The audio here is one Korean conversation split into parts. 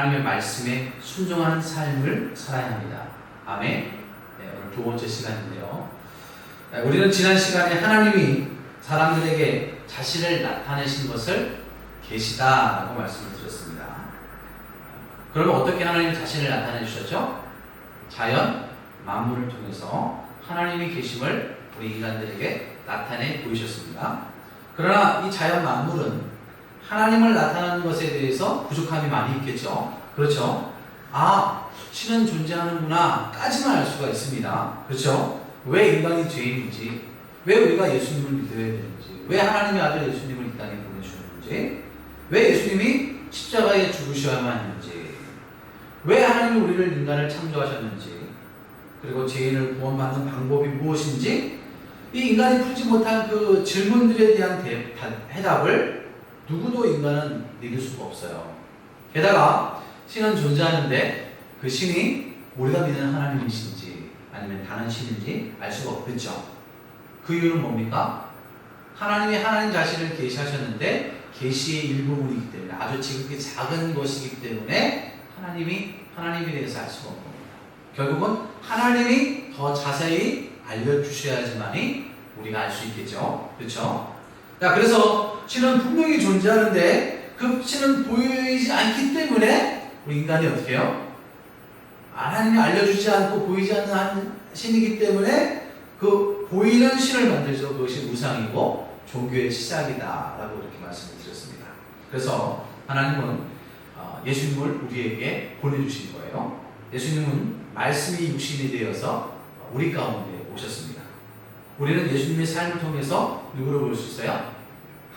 하나님의 말씀에 순종하는 삶을 살아야 합니다. 아멘. 네, 오늘 두 번째 시간인데요. 우리는 지난 시간에 하나님이 사람들에게 자신을 나타내신 것을 계시다라고 말씀을 드렸습니다. 그러면 어떻게 하나님이 자신을 나타내 주셨죠? 자연 만물을 통해서 하나님이 계심을 우리 인간들에게 나타내 보이셨습니다. 그러나 이 자연 만물은 하나님을 나타내는 것에 대해서 부족함이 많이 있겠죠. 그렇죠? 신은 존재하는구나 까지만 알 수가 있습니다. 그렇죠? 왜 인간이 죄인인지, 왜 우리가 예수님을 믿어야 되는지, 왜 하나님의 아들 예수님을 이 땅에 보내주셨는지, 왜 예수님이 십자가에 죽으셔야만 했는지, 왜 하나님이 우리를 인간을 창조하셨는지, 그리고 죄인을 구원받는 방법이 무엇인지, 이 인간이 풀지 못한 그 질문들에 대한 해답을 누구도 인간은 믿을 수가 없어요. 게다가 신은 존재하는데 그 신이 우리가 믿는 하나님이신지 아니면 다른 신인지 알 수가 없겠죠. 그 이유는 뭡니까? 하나님이 하나님 자신을 계시하셨는데 계시의 일부분이기 때문에, 아주 지극히 작은 것이기 때문에 하나님에 대해서 알 수가 없는 겁니다. 결국은 하나님이 더 자세히 알려주셔야지만이 우리가 알 수 있겠죠. 그렇죠? 자, 그래서 신은 분명히 존재하는데 그 신은 보이지 않기 때문에 우리 인간이 어떻게 해요? 하나님이 알려주지 않고 보이지 않는 신이기 때문에 그 보이는 신을 만들죠. 그것이 우상이고 종교의 시작이다라고 이렇게 말씀을 드렸습니다. 그래서 하나님은 예수님을 우리에게 보내주신 거예요. 예수님은 말씀이 육신이 되어서 우리 가운데 오셨습니다. 우리는 예수님의 삶을 통해서 누구를 볼 수 있어요?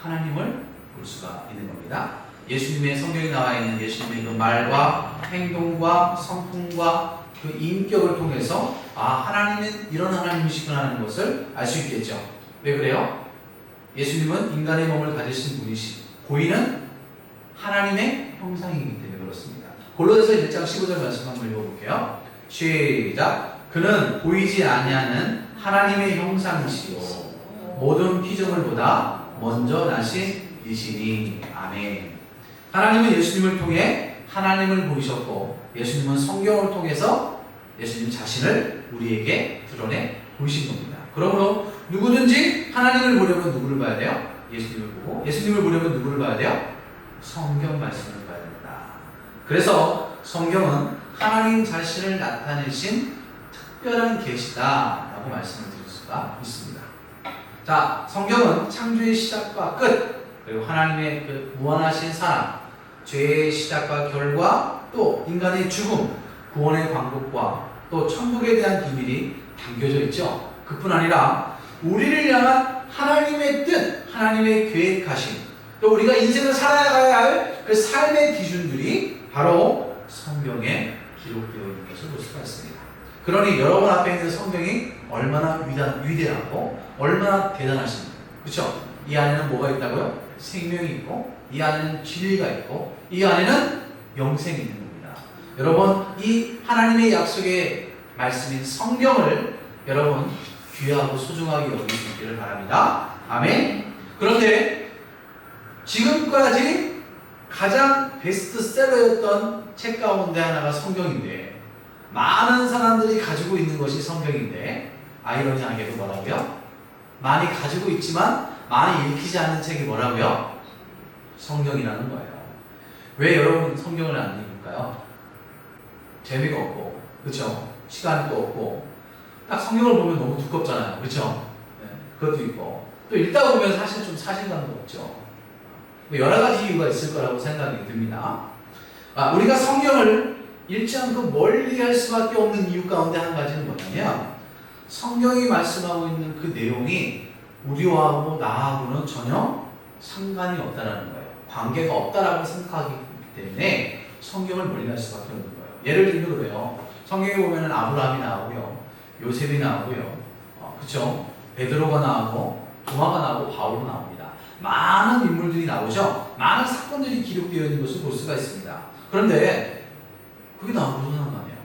하나님을 볼 수가 있는 겁니다. 예수님의 성경에 나와 있는 예수님의 그 말과 행동과 성품과 그 인격을 통해서 하나님은 이런 하나님이시구나 하는 것을 알 수 있겠죠. 왜 그래요? 예수님은 인간의 몸을 가지신 분이시 보이는 하나님의 형상이기 때문에 그렇습니다. 골로새서 1장 15절 말씀 한번 읽어볼게요. 시작. 그는 보이지 아니하는 하나님의 형상이시요 모든 피조물보다 먼저 나신 이시니. 아멘. 하나님은 예수님을 통해 하나님을 보이셨고 예수님은 성경을 통해서 예수님 자신을 우리에게 드러내 보이신 겁니다. 그러므로 누구든지 하나님을 보려면 누구를 봐야 돼요? 예수님을 보고, 예수님을 보려면 누구를 봐야 돼요? 성경 말씀을 봐야 된다. 그래서 성경은 하나님 자신을 나타내신 특별한 계시다라고 말씀을 드릴 수가 있습니다. 자, 성경은 창조의 시작과 끝, 그리고 하나님의 그 무한하신 사랑, 죄의 시작과 결과, 또 인간의 죽음, 구원의 방법과 또 천국에 대한 비밀이 담겨져 있죠. 그뿐 아니라 우리를 향한 하나님의 뜻, 하나님의 계획하심, 또 우리가 인생을 살아가야 할 그 삶의 기준들이 바로 성경에 기록되어 있는 것을 볼 수가 있습니다. 그러니 여러분 앞에 있는 성경이 얼마나 위대하고 얼마나 대단하십니까? 그렇죠? 이 안에는 뭐가 있다고요? 생명이 있고, 이 안에는 진리가 있고, 이 안에는 영생이 있는 겁니다. 여러분, 이 하나님의 약속의 말씀인 성경을 여러분 귀하고 소중하게 여길 수 있기를 바랍니다. 아멘. 그런데 지금까지 가장 베스트셀러였던 책 가운데 하나가 성경인데, 많은 사람들이 가지고 있는 것이 성경인데, 아이러니하게도 뭐라고요? 많이 가지고 있지만 많이 읽히지 않는 책이 뭐라고요? 성경이라는 거예요. 왜 여러분 성경을 안 읽을까요? 재미가 없고, 그렇죠? 시간도 없고, 딱 성경을 보면 너무 두껍잖아요. 그렇죠? 네, 그것도 있고, 또 읽다 보면 사실 좀 사실감도 없죠. 여러 가지 이유가 있을 거라고 생각이 듭니다. 우리가 성경을 읽지 않고 멀리 할 수밖에 없는 이유 가운데 한 가지는 뭐냐면, 성경이 말씀하고 있는 그 내용이 우리하고 나하고는 전혀 상관이 없다는 거예요. 관계가 없다라고 생각하기 때문에 성경을 멀리 할 수밖에 없는 거예요. 예를 들면 그래요. 성경에 보면 아브라함이 나오고요, 요셉이 나오고요, 그렇죠? 베드로가 나오고, 도마가 나오고, 바울도 나옵니다. 많은 인물들이 나오죠. 많은 사건들이 기록되어 있는 것을 볼 수가 있습니다. 그런데 그게 나하고 무슨 상관이에요?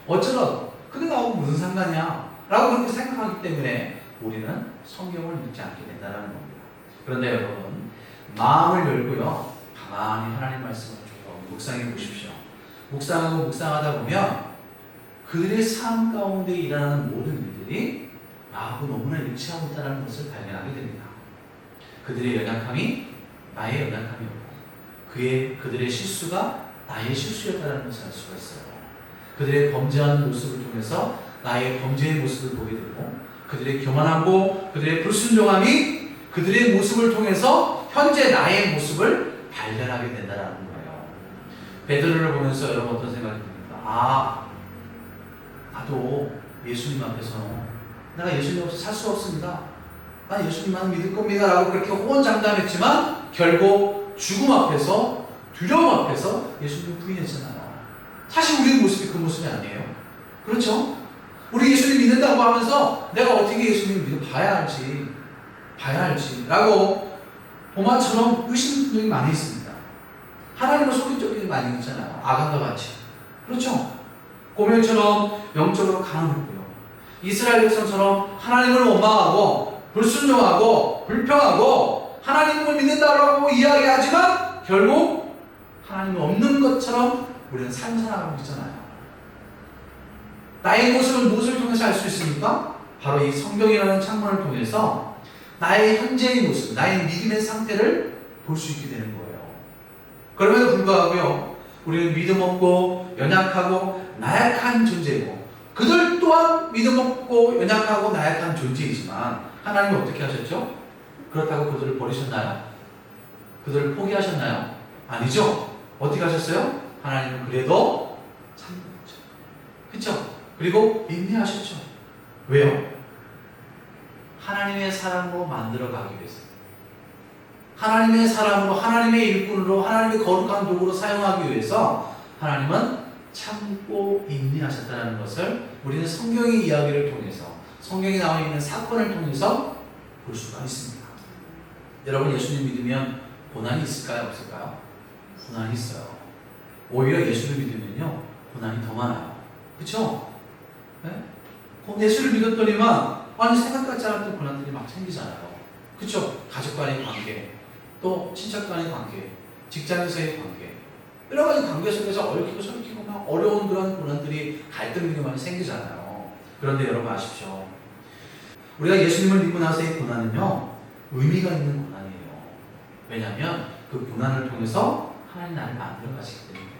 어쩌라고? 그게 나하고 무슨 상관이야? 라고 그렇게 생각하기 때문에 우리는 성경을 믿지 않게 된다는 겁니다. 그런데 여러분, 마음을 열고요, 가만히 하나님 말씀을 쭉 묵상해 보십시오. 묵상하고 묵상하다 보면 그들의 삶 가운데 일어나는 모든 일들이 나하고 너무나 일치하고 있다는 것을 발견하게 됩니다. 그들의 연약함이 나의 연약함이었고 그들의 실수가 나의 실수였다는 것을 알 수가 있어요. 그들의 범죄하는 모습을 통해서 나의 범죄의 모습을 보게 되고 그들의 교만함고 그들의 불순종함이 그들의 모습을 통해서 현재 나의 모습을 발견하게 된다는 거예요. 베드로를 보면서 여러분 어떤 생각이 듭니까? 나도 예수님 앞에서 내가 예수님 없이 살 수 없습니다. 난 예수님만 믿을 겁니다 라고 그렇게 호언장담했지만 결국 죽음 앞에서 두려움 앞에서 예수님을 부인했잖아요. 사실 우리의 모습이 그 모습이 아니에요. 그렇죠? 우리 예수님 믿는다고 하면서 내가 어떻게 예수님을 믿어봐야 알지 라고 도마처럼 의심하는 분들이 많이 있습니다. 하나님을 속인 적이 많이 있잖아요. 아간과 같이. 그렇죠? 고멜처럼 영적으로 강했고요. 이스라엘 백성처럼 하나님을 원망하고 불순종하고 불평하고 하나님을 믿는다라고 이야기하지만 결국 하나님이 없는 것처럼 우리는 삶을 살아가고 있잖아요. 나의 모습을 무엇을 통해서 알 수 있습니까? 바로 이 성경이라는 창문을 통해서 나의 현재의 모습, 나의 믿음의 상태를 볼 수 있게 되는 거예요. 그럼에도 불구하고요, 우리는 믿음 없고 연약하고 나약한 존재고 그들 또한 믿음 없고 연약하고 나약한 존재이지만 하나님은 어떻게 하셨죠? 그렇다고 그들을 버리셨나요? 그들을 포기하셨나요? 아니죠. 어떻게 하셨어요? 하나님은 그래도 참으셨죠. 그렇죠? 그리고 인내하셨죠. 왜요? 하나님의 사람으로 만들어가기 위해서, 하나님의 사람으로, 하나님의 일꾼으로, 하나님의 거룩한 도구로 사용하기 위해서 하나님은 참고 인내하셨다는 것을 우리는 성경의 이야기를 통해서, 성경에 나와 있는 사건을 통해서 볼 수가 있습니다. 여러분, 예수님 믿으면 고난이 있을까요? 없을까요? 고난이 있어요. 오히려 예수를 믿으면요, 고난이 더 많아요. 그렇죠? 네? 예수를 믿었더니만 아니 생각같지 않았던 고난들이 막 생기잖아요. 그렇죠? 가족 간의 관계, 또 친척 간의 관계, 직장에서의 관계, 여러 가지 관계 속에서 얽히고 설키고 막 어려운 그런 고난들이 갈등이 많이 생기잖아요. 그런데 여러분 아십시오. 우리가 예수님을 믿고 나서의 고난은요, 의미가 있는 고난이에요. 왜냐하면 그 고난을 통해서 하나님 나를 만들어 가시기 때문이에요.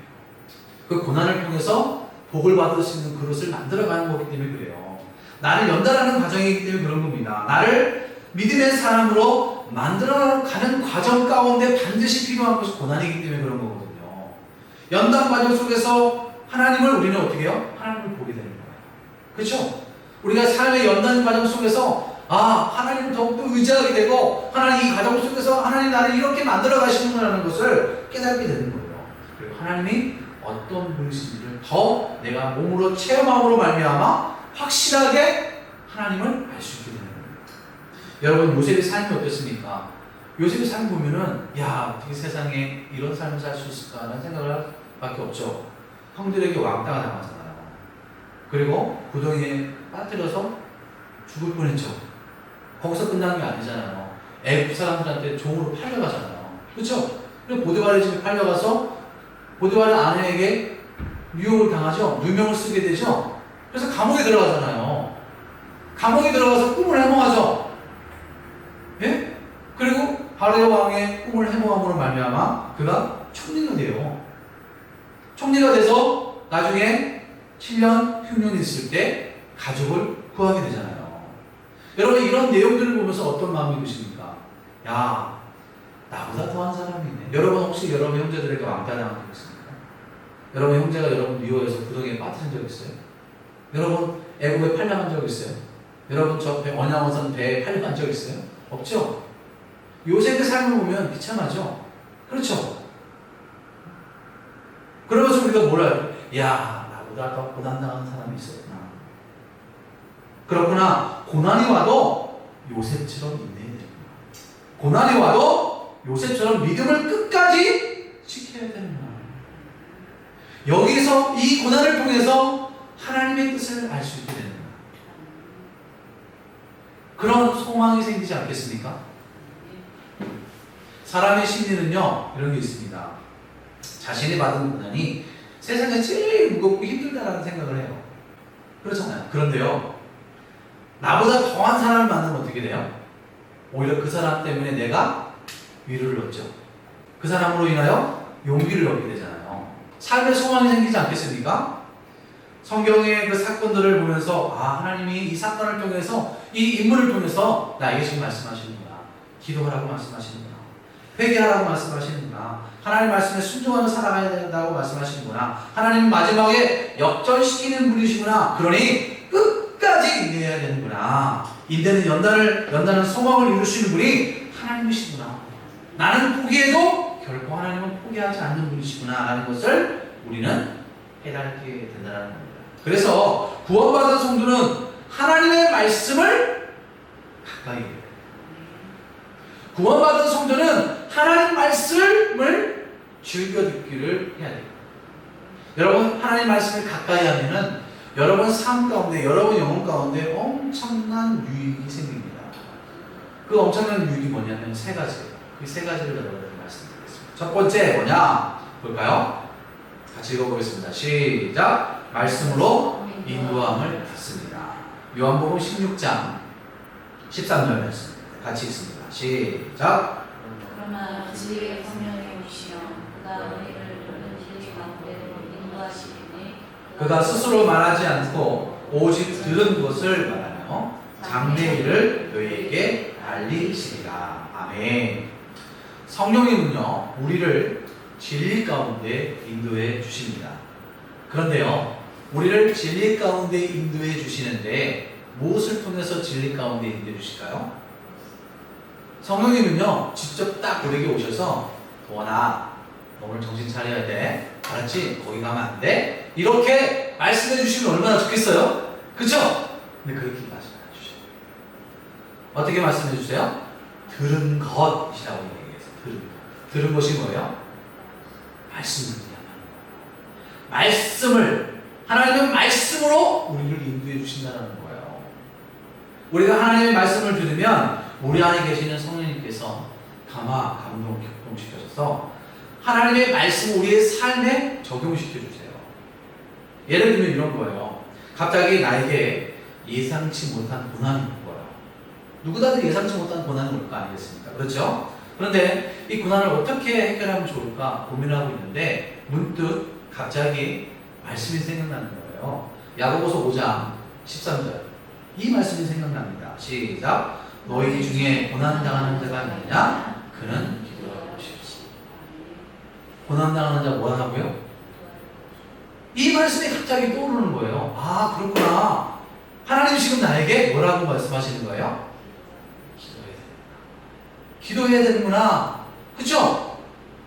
그 고난을 통해서 복을 받을 수 있는 그릇을 만들어가는 거기 때문에 그래요. 나를 연단하는 과정이기 때문에 그런 겁니다. 나를 믿음의 사람으로 만들어가는 과정 가운데 반드시 필요한 것이 고난이기 때문에 그런 거거든요. 연단 과정 속에서 하나님을 우리는 어떻게 해요? 하나님을 보게 되는 거예요. 그렇죠? 우리가 삶의 연단 과정 속에서 하나님을 더욱더 의지하게 되고 하나님 이 과정 속에서 하나님 나를 이렇게 만들어 가시는구나라는 것을 깨닫게 되는 거예요. 그리고 하나님이 어떤 분이신지를 더 내가 몸으로 체험함으로 말미암아 확실하게 하나님을 알 수 있게 되는 겁니다. 여러분, 요셉의 삶이 어땠습니까? 요셉의 삶 보면은 어떻게 세상에 이런 삶을 살 수 있을까라는 생각을 밖에 없죠. 형들에게 왕따가 당하잖아요. 그리고 구덩이에 빠뜨려서 죽을 뻔했죠. 거기서 끝난 게 아니잖아요. 애굽 사람들한테 종으로 팔려가잖아요. 그렇죠? 그리고 보디발의 집에 팔려가서 보디발의 아내에게 유혹을 당하죠. 누명을 쓰게 되죠. 그래서 감옥에 들어가잖아요. 감옥에 들어가서 꿈을 해몽하죠. 예? 그리고 바로의 왕의 꿈을 해몽함으로 말미암아 그가 총리가 돼요. 총리가 돼서 나중에 7년 흉년이 있을 때 가족을 구하게 되잖아요. 여러분, 이런 내용들을 보면서 어떤 마음이 드십니까? 나보다 더한 사람이 있네. 여러분, 혹시 여러분 형제들에게 왕따당한 적 있습니까? 여러분 형제가 여러분 미워해서 구덩이에 빠뜨린 적 있어요? 여러분 애국에 팔려간 적 있어요? 여러분 저 언양어선 배에 팔려간 적 있어요? 없죠? 요셉의 삶을 보면 비참하죠? 그렇죠? 그러면서 우리가 뭘 알아요? 나보다 더 고난당한 사람이 있었구나. 그렇구나. 고난이 와도 요셉처럼 인내해야 됩니다. 고난이 와도 요셉처럼 믿음을 끝까지 지켜야 되는 거예요. 여기서 이 고난을 통해서 하나님의 뜻을 알 수 있게 되는 거예요. 그런 소망이 생기지 않겠습니까? 사람의 심리는요, 이런 게 있습니다. 자신이 받은 고난이 세상에 제일 무겁고 힘들다라는 생각을 해요. 그렇잖아요. 그런데요, 나보다 더한 사람을 만나면 어떻게 돼요? 오히려 그 사람 때문에 내가 위로를 얻죠. 그 사람으로 인하여 용기를 얻게 되잖아요. 삶의 소망이 생기지 않겠습니까? 성경의 그 사건들을 보면서 하나님이 이 사건을 통해서, 이 인물을 통해서 나에게 지금 말씀하시는구나. 기도하라고 말씀하시는구나. 회개하라고 말씀하시는구나. 하나님 말씀에 순종하며 살아가야 된다고 말씀하시는구나. 하나님은 마지막에 역전시키는 분이시구나. 그러니 끝까지 인내해야 되는구나. 인내는 연단은 소망을 이루시는 분이 하나님이시구나. 나는 포기해도 결코 하나님은 포기하지 않는 분이시구나 라는 것을 우리는 깨닫게 된다는 겁니다. 그래서 구원받은 성도는 하나님의 말씀을 가까이 해요. 구원받은 성도는 하나님 말씀을 즐겨 듣기를 해야 돼요. 여러분, 하나님 말씀을 가까이 하면은 여러분 삶 가운데, 여러분 영혼 가운데 엄청난 유익이 생깁니다. 그 엄청난 유익이 뭐냐면 세 가지예요. 그 세 가지를 여러분에게 말씀드리겠습니다. 첫 번째 뭐냐? 볼까요? 같이 읽어보겠습니다. 시작! 말씀으로 인도함을 받습니다. 요한복음 16장 13절 말씀 같이 읽습니다. 시작! 그러나 진리의 성령이 오시며 그가 우리를 모든 진리 가운데로 인도하시리니 그가 스스로 말하지 않고 오직 들은 것을 말하며 장래 일을 너희에게 알리시리라. 아멘. 성령님은요, 우리를 진리 가운데 인도해 주십니다. 그런데요, 우리를 진리 가운데 인도해 주시는데 무엇을 통해서 진리 가운데 인도해 주실까요? 성령님은요, 직접 딱 우리에게 오셔서 도원아, 오늘 정신 차려야 돼. 알았지? 거기 가면 안 돼. 이렇게 말씀해 주시면 얼마나 좋겠어요? 그쵸? 근데 그렇게 말씀 안 해주셔요. 어떻게 말씀해 주세요? 들은 것이라고 얘기해서 들은 것이 뭐예요? 말씀을 말씀을 하나님은 말씀으로 우리를 인도해 주신다는 거예요. 우리가 하나님의 말씀을 들으면 우리 안에 계시는 성령님께서 감동, 격동시켜서 하나님의 말씀을 우리의 삶에 적용시켜 주세요. 예를 들면 이런 거예요. 갑자기 나에게 예상치 못한 고난이 올 거예요. 누구라도 예상치 못한 고난이 올 거 아니겠습니까? 그렇죠? 그런데 이 고난을 어떻게 해결하면 좋을까 고민하고 있는데 문득 갑자기 말씀이 생각나는 거예요. 야고보서 5장 13절. 이 말씀이 생각납니다. 시작. 너희 중에 고난당하는 자가 있느냐? 그는 기도하고 싶지. 고난당하는 자 뭐 하라고요? 이 말씀이 갑자기 떠오르는 거예요. 아, 그렇구나. 하나님 지금 나에게 뭐라고 말씀하시는 거예요? 기도해야 되는구나. 그쵸?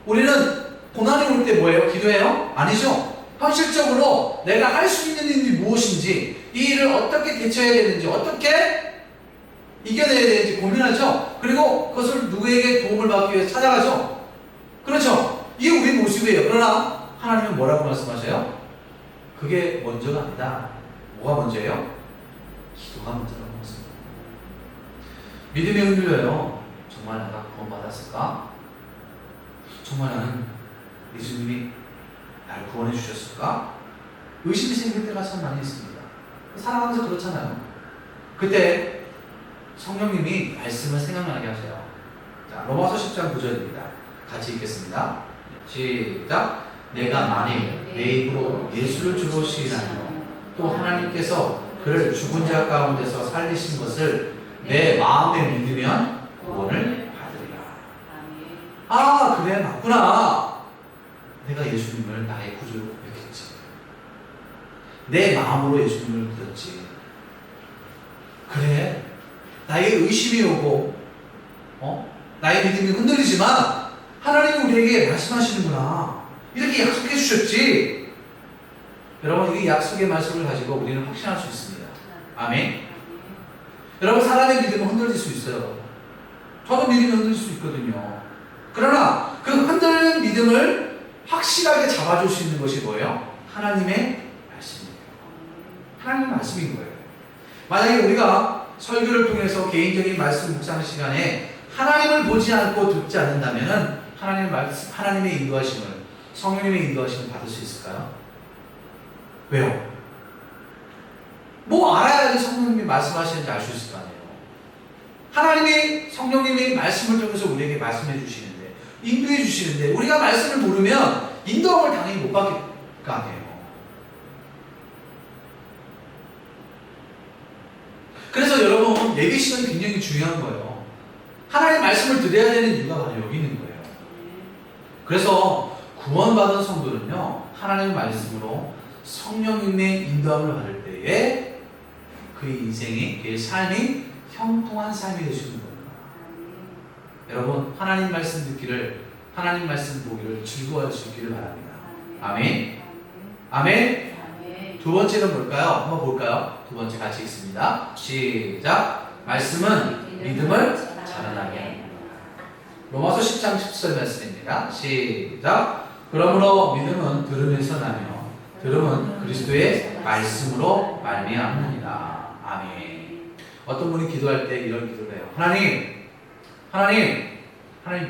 우리는 고난이 올 때 뭐예요? 기도해요? 아니죠? 현실적으로 내가 할 수 있는 일이 무엇인지, 이 일을 어떻게 대처해야 되는지, 어떻게 이겨내야 되는지 고민하죠? 그리고 그것을 누구에게 도움을 받기 위해서 찾아가죠? 그렇죠? 이게 우리 모습이에요. 그러나 하나님은 뭐라고 말씀하세요? 그게 먼저가 아니다. 뭐가 먼저예요? 기도가 먼저라고 말씀합니다. 믿음이 흔들려요. 정말 내가 구원받았을까? 정말 나는 예수님이 날 구원해 주셨을까? 의심이 생길 때가 참 많이 있습니다. 살아가면서 그렇잖아요. 그때 성령님이 말씀을 생각나게 하세요. 자, 로마서 10장 9절입니다. 같이 읽겠습니다. 시작. 내가 만일 내 입으로 예수를 주로 시인하며 또 하나님께서 그를 죽은 자 가운데서 살리신 것을 내 마음에 믿으면 구원을 받으리라. 아, 그래, 맞구나. 내가 예수님을 나의 구주로 고백했지. 내 마음으로 예수님을 믿었지. 그래, 나의 의심이 오고 나의 믿음이 흔들리지만 하나님이 우리에게 말씀하시는구나. 이렇게 약속해 주셨지. 여러분, 이 약속의 말씀을 가지고 우리는 확신할 수 있습니다. 아멘. 여러분, 사람의 믿음은 흔들릴 수 있어요. 저도 믿음이 흔들릴 수 있거든요. 그러나 그 흔들리는 믿음을 확실하게 잡아줄 수 있는 것이 뭐예요? 하나님의 말씀이에요. 하나님의 말씀인 거예요. 만약에 우리가 설교를 통해서 개인적인 말씀 묵상 시간에 하나님을 보지 않고 듣지 않는다면은 하나님의 인도하심을, 성령님의 인도하심을 받을 수 있을까요? 왜요? 뭐 알아야지 성령님이 말씀하시는지 알 수 있을 거 아니에요. 하나님이 성령님의 말씀을 통해서 우리에게 말씀해 주시는데, 인도해 주시는데, 우리가 말씀을 모르면 인도함을 당연히 못 받을 거 아니에요. 그래서 여러분, 예배 시간이 굉장히 중요한 거예요. 하나님의 말씀을 들어야 되는 이유가 바로 여기 있는 거예요. 그래서 구원받은 성도는요, 하나님의 말씀으로 성령님의 인도함을 받을 때에 그의 인생이, 그의 삶이 형통한 삶이 되시는 겁니다. 여러분, 하나님 말씀 듣기를, 하나님 말씀 보기를 즐거워할 수 있기를 바랍니다. 아멘. 아멘. 두 번째는 뭘까요? 한번 볼까요? 두 번째 같이 읽습니다. 시작. 말씀은 믿음을 자라나게 합니다. 로마서 10장 10절 말씀입니다. 시작. 그러므로 믿음은 들음에서 나며 들음은 그리스도의 말씀으로 말미암느니라. 아멘. 어떤 분이 기도할 때 이런 기도를 해요. 하나님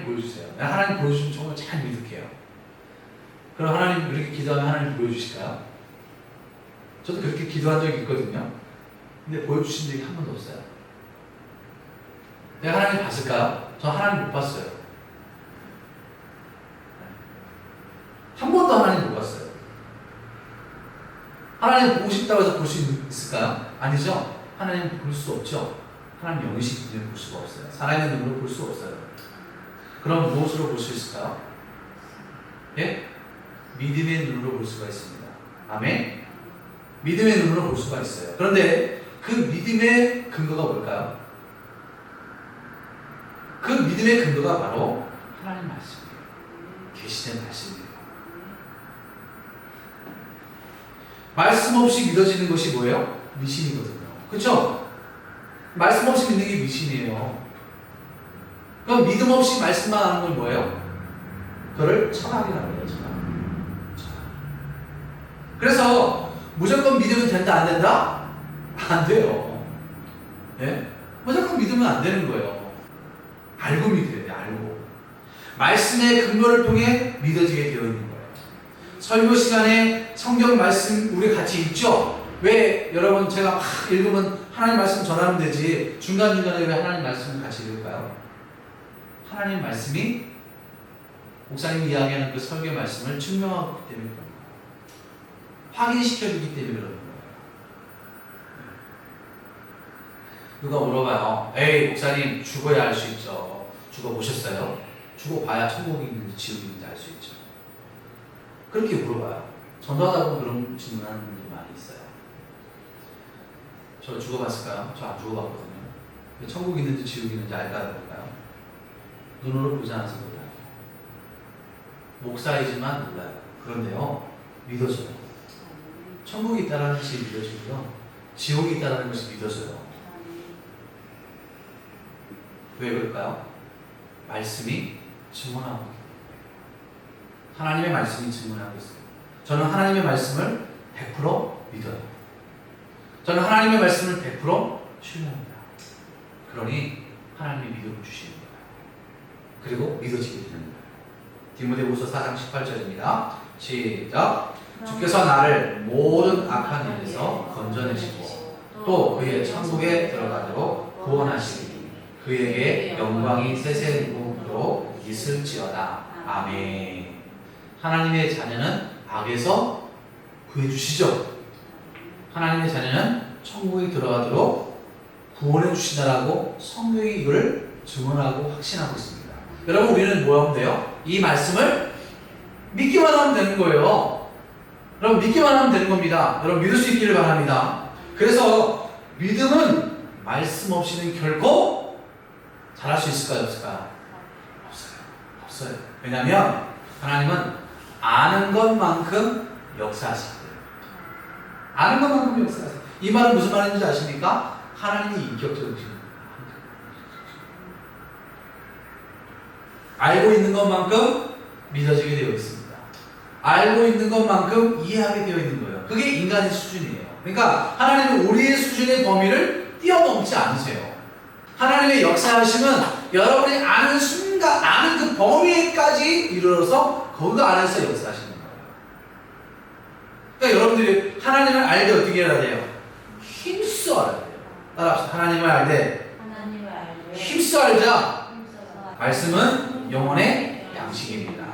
보여주세요. 하나님 보여주시면 정말 잘 믿을게요. 그럼 하나님 그렇게 기도하면 하나님 보여주실까요? 저도 그렇게 기도한 적이 있거든요. 근데 보여주신 적이 한 번도 없어요. 내가 하나님 봤을까요? 저 하나님 못 봤어요. 한 번도 하나님 못 봤어요. 하나님 보고 싶다고 해서 볼 수 있을까요? 아니죠. 하나님 볼 수 없죠. 하나님 영이시기 때문에 볼 수가 없어요. 사람의 눈으로 볼 수 없어요. 그럼 무엇으로 볼 수 있을까요? 예? 믿음의 눈으로 볼 수가 있습니다. 아멘? 믿음의 눈으로 볼 수가 있어요. 그런데 그 믿음의 근거가 뭘까요? 그 믿음의 근거가 바로 하나님 말씀이에요. 계시된 말씀이에요. 말씀 없이 믿어지는 것이 뭐예요? 미신이거든요. 그렇죠? 말씀 없이 믿는 게 미신이에요. 그럼 믿음 없이 말씀만 하는 건 뭐예요? 그걸 철학이라고 해요. 철학. 그래서 무조건 믿으면 된다 안 된다? 안 돼요. 예? 무조건 믿으면 안 되는 거예요. 알고 믿어야 돼. 알고. 말씀의 근거를 통해 믿어지게 되어 있는 거예요. 설교 시간에 성경 말씀 우리 같이 읽죠? 왜 여러분 제가 막 읽으면 하나님 말씀 전하면 되지 중간중간에 왜 하나님 말씀을 같이 읽을까요? 하나님 말씀이 목사님이 이야기하는 그 설교 말씀을 증명하기 때문에 그런 거예요. 확인시켜주기 때문에 그런 거예요. 누가 물어봐요. 에이 목사님 죽어야 알 수 있죠. 죽어보셨어요? 죽어봐야 천국이 있는지 지옥이 있는지 알 수 있죠. 그렇게 물어봐요. 전도하다 보면 그런 질문하는 분들이 많이 있어요. 저 죽어봤을까요? 저 안 죽어봤거든요. 천국이 있는지 지옥이 있는지 알까요? 볼까요? 눈으로 보지 않아서 몰라요. 목사이지만 몰라요. 그런데요, 믿어져요. 천국이 있다는 것이 믿어지고요. 지옥이 있다는 것이 믿어져요. 왜 그럴까요? 말씀이 증언하고 있기 때문에. 하나님의 말씀이 증언하고 있어요. 저는 하나님의 말씀을 100% 믿어요. 저는 하나님의 말씀을 100% 신뢰합니다. 그러니 하나님이 믿음을 주시는 거예요. 그리고 믿어지게 되는 거예요. 디모데후서 4장 18절입니다. 시작. 주께서 나를 모든 악한 일에서 건져내시고 또 그의 천국에 들어가도록 구원하시니 그에게 영광이 세세토록 있을지어다. 아멘. 하나님의 자녀는 악에서 구해주시죠. 하나님의 자녀는 천국에 들어가도록 구원해 주시다라고 성경이 이걸 증언하고 확신하고 있습니다. 여러분 우리는 뭐 하면 돼요? 이 말씀을 믿기만 하면 되는 거예요. 여러분 믿기만 하면 되는 겁니다. 여러분 믿을 수 있기를 바랍니다. 그래서 믿음은 말씀 없이는 결코 잘할 수 있을까요? 없을까요? 없어요. 왜냐하면 하나님은 아는 것만큼 역사하시기 때문에. 아는 것만큼 역사하세요. 이 말은 무슨 말인지 아십니까? 하나님이 인격적이신 거예요. 알고 있는 것만큼 믿어지게 되어 있습니다. 알고 있는 것만큼 이해하게 되어 있는 거예요. 그게 인간의 수준이에요. 그러니까 하나님은 우리의 수준의 범위를 뛰어넘지 않으세요. 하나님의 역사하심은 여러분이 아는 순간, 아는 그 범위까지 이르러서 그 안에서 역사하시는 거예요. 그러니까 여러분들이 하나님을 알 때 어떻게 해야 돼요? 힘써 알아야 돼요. 따라합시다. 하나님을 알 때 하나님을 알되 힘써 알자. 힘써서 말씀은 영혼의 양식입니다.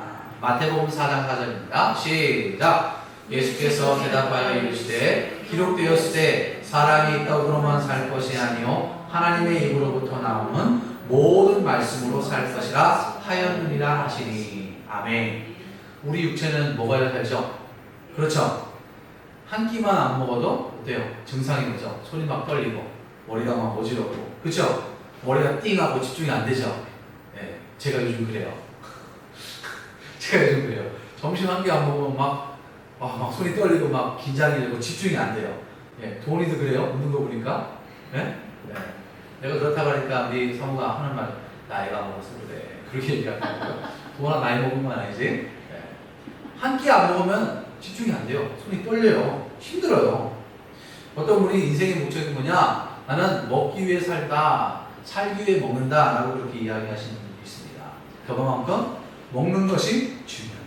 마태복음 4장 4절입니다. 시작. 예수께서 대답하여 이르시되 기록되었을 때 사람이 떡으로만 살 것이 아니요 하나님의 입으로부터 나오는 모든 말씀으로 살 것이라 하였느니라 하시니. 아멘. 우리 육체는 먹어야 살죠? 그렇죠? 한 끼만 안 먹어도 어때요? 증상이 뭐죠? 손이 막 떨리고 머리가 막 어지럽고, 그렇죠? 머리가 띵하고 집중이 안 되죠? 네, 제가 요즘 그래요. 제가 요즘 그래요. 점심 한 끼 안 먹으면 막 손이 떨리고 막 긴장이 되고 집중이 안 돼요. 예, 도훈이도 그래요? 웃는 거 보니까. 예? 네. 내가 그렇다고 하니까 네 성우가 하는 말, 나이가 먹어서 그래. 그렇게 얘기하더라고요. 도훈아 나이 먹은 건 아니지? 네. 한 끼 안 먹으면 집중이 안 돼요. 손이 떨려요. 힘들어요. 어떤 분이 인생의 목적이 뭐냐? 나는 먹기 위해 살다, 살기 위해 먹는다 라고 그렇게 이야기하시는 분이 있습니다. 그만큼 먹는 것이 중요해요.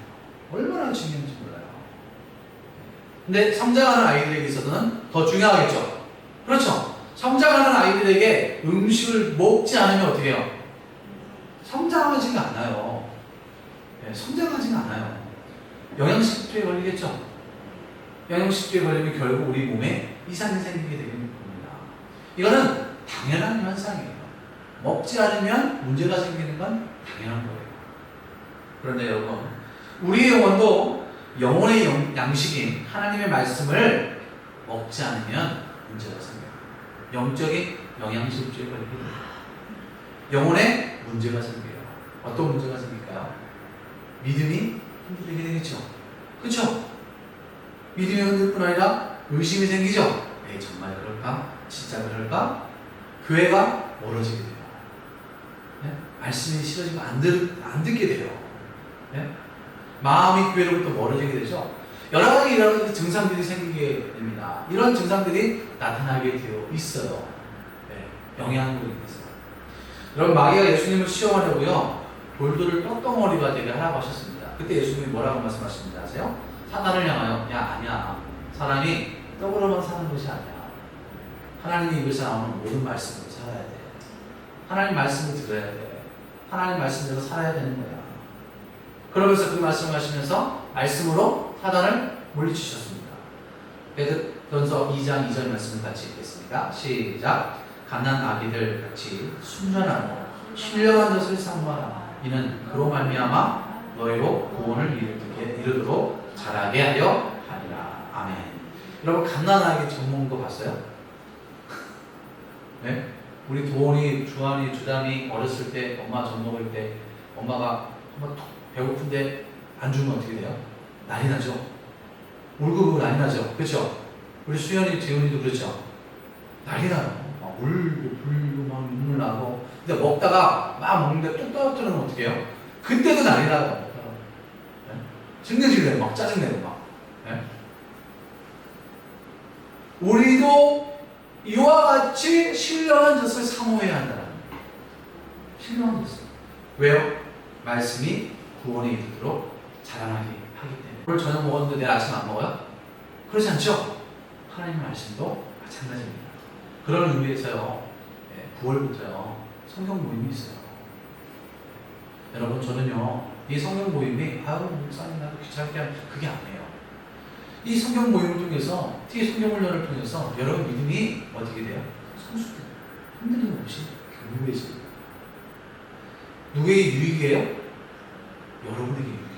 얼마나 중요한지 몰라요. 근데 성장하는 아이들에게 있어서는 더 중요하겠죠. 그렇죠. 성장하는 아이들에게 음식을 먹지 않으면 어떻게 해요? 성장하지가 않아요. 네, 성장하지가 않아요. 영양실조에 걸리겠죠. 영양실조에 걸리면 결국 우리 몸에 이상이 생기게 되는 겁니다. 이거는 당연한 현상이에요. 먹지 않으면 문제가 생기는 건 당연한 거예요. 그런데 여러분, 우리의 영혼도 영혼의 양식인 하나님의 말씀을 먹지 않으면 문제가 생겨요. 영적인 영양실조에 걸리게 됩니다. 영혼에 문제가 생겨요. 어떤 문제가 생길까요? 믿음이 흔들리게 되겠죠. 그렇죠? 믿음이 흔들 뿐 아니라 의심이 생기죠. 에이, 정말 그럴까? 진짜 그럴까? 교회가 멀어지게 돼요. 네? 말씀이 싫어지고 안 듣게 돼요. 네? 마음이 교회로부터 멀어지게 되죠. 여러 가지 이런 증상들이 생기게 됩니다. 이런 증상들이 나타나게 되어 있어요. 네, 영향으로 인해서. 여러분, 마귀가 예수님을 시험하려고요, 돌들을 떡덩어리가 되게 하라고 하셨습니다. 그때 예수님이 뭐라고 말씀하셨는지 아세요? 사단을 향하여, 야, 아니야. 사람이 떡으로만 사는 것이 아니야. 하나님의 입에서 나오는 모든 말씀으로 살아야 돼. 하나님 말씀을 들어야 돼. 하나님 말씀대로 살아야 되는 거야. 그러면서 그 말씀을 하시면서 말씀으로 사단을 물리치셨습니다. 베드로전서 2장 2절 말씀을 같이 읽겠습니다. 시작. 갓난 아기들 같이 순전하고 신령한 것을 사모하라. 이는 그로 말미암아 너희로 구원을 이루도록 자라게 하려 하리라. 아멘. 여러분, 갓난 아기 젖 먹는 거 봤어요? 네? 우리 도원이, 주한이, 주담이 어렸을 때 엄마 젖 먹을 때 엄마가 한번 톡 배고픈데 안 주면 어떻게 돼요? 난리 나죠. 울고 난리 나죠. 그렇죠? 우리 수연이, 재훈이도 그렇죠. 난리 나요. 막 울고 불고 막 눈물 나고. 근데 먹다가 막 먹는데 뚝 떨어뜨리면 어떻게 해요? 그때도 난리 나요. 네? 증명질내요. 막 짜증내고 막. 네? 우리도 이와 같이 신령한 젖을 사모해야 한다는 거예요. 신령한 젖을. 왜요? 말씀이 구원에 이르도록 자라나게 하기 때문에. 오늘 저녁 먹었는데 내일 아침 안 먹어요? 그렇지 않죠? 하나님의 말씀도 마찬가지입니다. 그런 의미에서요, 9월부터요 성경 모임이 있어요. 여러분, 저는요 이 성경 모임이 목사님 나도 귀찮게 하는 그게 아니에요. 이 성경 모임을 통해서, 특히 성경 훈련을 통해서 여러분 믿음이 어떻게 돼요? 성숙돼요. 흔들림 없이 견고해져요. 누구에게 유익이에요? 여러분에게 유익입니다.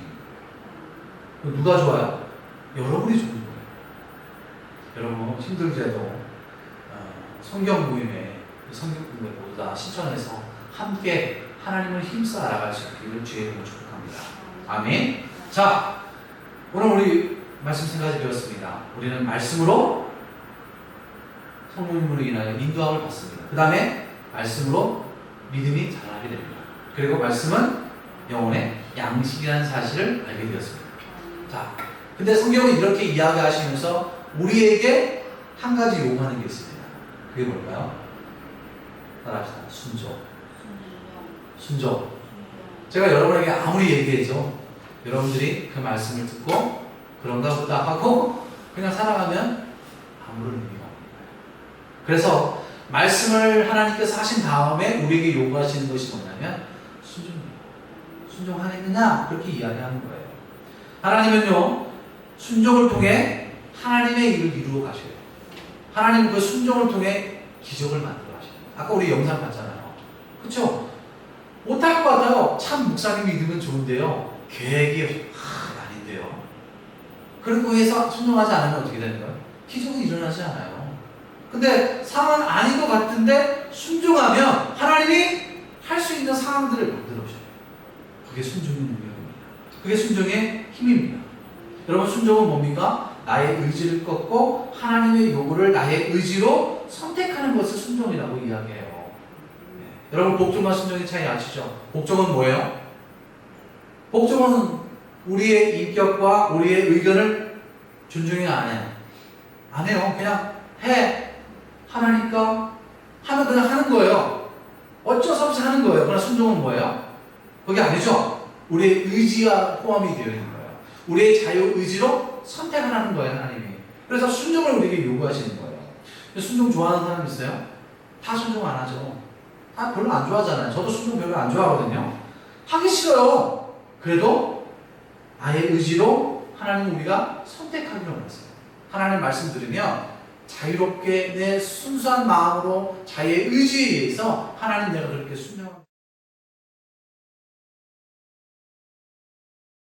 누가 좋아요? 여러분이 좋은 거예요. 여러분, 힘들더라도 성경 모임에, 성경 모임에 모두 다 신청해서 함께 하나님을 힘써 알아갈 수 있기를 주의 이름으로 축복합니다. 아멘. 자, 오늘 우리 말씀 세 가지 배웠습니다. 우리는 말씀으로 성령님으로 인하여 인도함을 받습니다. 그 다음에 말씀으로 믿음이 자라게 됩니다. 그리고 말씀은 영혼의 양식이라는 사실을 알게 되었습니다. 자, 근데 성경은 이렇게 이야기하시면서 우리에게 한 가지 요구하는 게 있습니다. 그게 뭘까요? 따라합시다. 순종. 순종. 제가 여러분에게 아무리 얘기해줘, 여러분들이 그 말씀을 듣고 그런가 보다 하고 그냥 살아가면 아무런 의미가 없어요. 그래서 말씀을 하나님께서 하신 다음에 우리에게 요구하시는 것이 뭐냐면 순종이에요. 순종하겠느냐? 그렇게 이야기하는 거예요. 하나님은요, 순종을 통해 하나님의 일을 이루어 가셔요. 하나님 그 순종을 통해 기적을 만들어 가셔요. 아까 우리 영상 봤잖아요. 그렇죠? 못할 것 같아요. 참 목사님 믿으면 좋은데요. 계획이 아닌데요. 그리고 해서 순종하지 않으면 어떻게 되는 거예요? 기적은 일어나지 않아요. 근데 상황은 아닌 것 같은데 순종하면 하나님이 할 수 있는 상황들을 만들어 주셔요. 그게 순종의 능력입니다. 그게 순종의 힘입니다. 여러분, 순종은 뭡니까? 나의 의지를 꺾고 하나님의 요구를 나의 의지로 선택하는 것을 순종이라고 이야기해요. 여러분, 복종과 순종의 차이 아시죠? 복종은 뭐예요? 복종은 우리의 인격과 우리의 의견을 존중해 안 해요? 안 해요. 그냥 해. 하나니까 하면 그냥 하는 거예요. 어쩔 수 없이 하는 거예요. 그러나 순종은 뭐예요? 그게 아니죠. 우리의 의지가 포함이 되어 있는 거예요. 우리의 자유의지로 선택을 하는 거예요, 하나님이. 그래서 순종을 우리에게 요구하시는 거예요. 순종 좋아하는 사람 있어요? 다 순종 안 하죠. 다 별로 안 좋아하잖아요. 저도 순종 별로 안 좋아하거든요. 하기 싫어요. 그래도 나의 의지로 하나님 우리가 선택하기로 했어요. 하나님 말씀 들으면 자유롭게 내 순수한 마음으로 자유의 의지에 의해서 하나님 내가 그렇게 순종합니다.